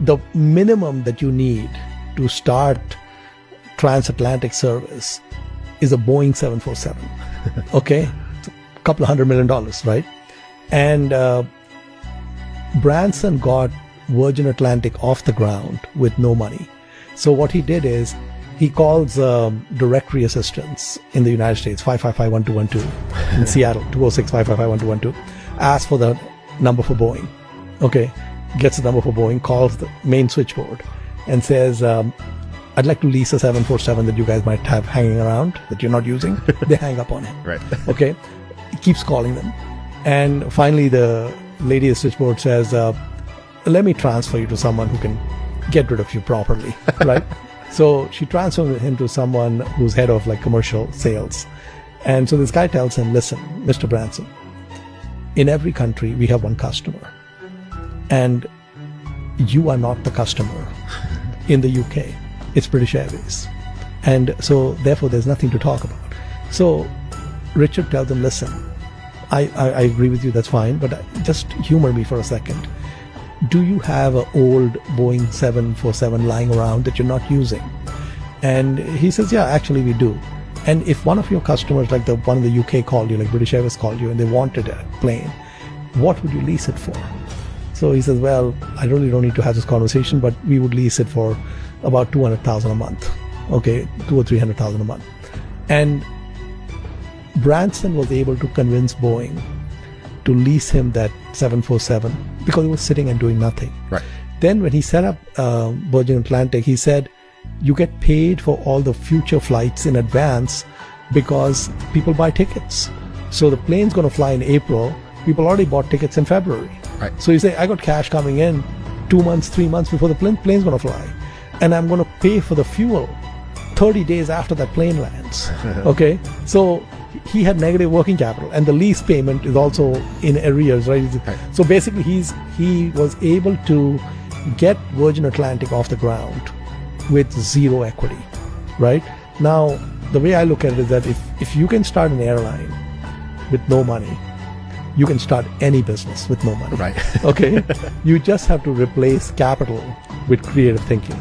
the minimum that you need to start transatlantic service is a Boeing 747. Okay? It's a couple of $100 million, right? And Branson got Virgin Atlantic off the ground with no money. So what he did is he calls directory assistants in the United States, 555-1212 in Seattle, 206-555-1212, asks for the number for Boeing. Okay, gets the number for Boeing, calls the main switchboard and says, I'd like to lease a 747 that you guys might have hanging around that you're not using. They hang up on him. Right. Okay, he keeps calling them. And finally the lady at the switchboard says, let me transfer you to someone who can get rid of you properly, right? So she transfers him to someone who's head of like commercial sales. And so this guy tells him, listen, Mr. Branson, in every country we have one customer and you are not the customer. In the UK, it's British Airways. And so therefore there's nothing to talk about. So Richard tells him, listen, I agree with you, that's fine, but just humor me for a second. Do you have an old Boeing 747 lying around that you're not using? And he says, yeah, actually we do. And if one of your customers, like the one in the UK called you, like British Airways called you and they wanted a plane, what would you lease it for? So he says, well, I really don't need to have this conversation, but we would lease it for about $200,000 a month. Okay, $200,000 or $300,000 a month. And Branson was able to convince Boeing to lease him that 747 because he was sitting and doing nothing. Right. Then when he set up Virgin Atlantic, he said, you get paid for all the future flights in advance because people buy tickets. So the plane's going to fly in April. People already bought tickets in February. Right. So you say, I got cash coming in 2 months, 3 months before the plane's going to fly. And I'm going to pay for the fuel 30 days after that plane lands. Okay. So he had negative working capital and the lease payment is also in arrears, right? Right. So basically he was able to get Virgin Atlantic off the ground with zero equity, right? Now, the way I look at it is that if you can start an airline with no money, you can start any business with no money. Right. Okay? You just have to replace capital with creative thinking.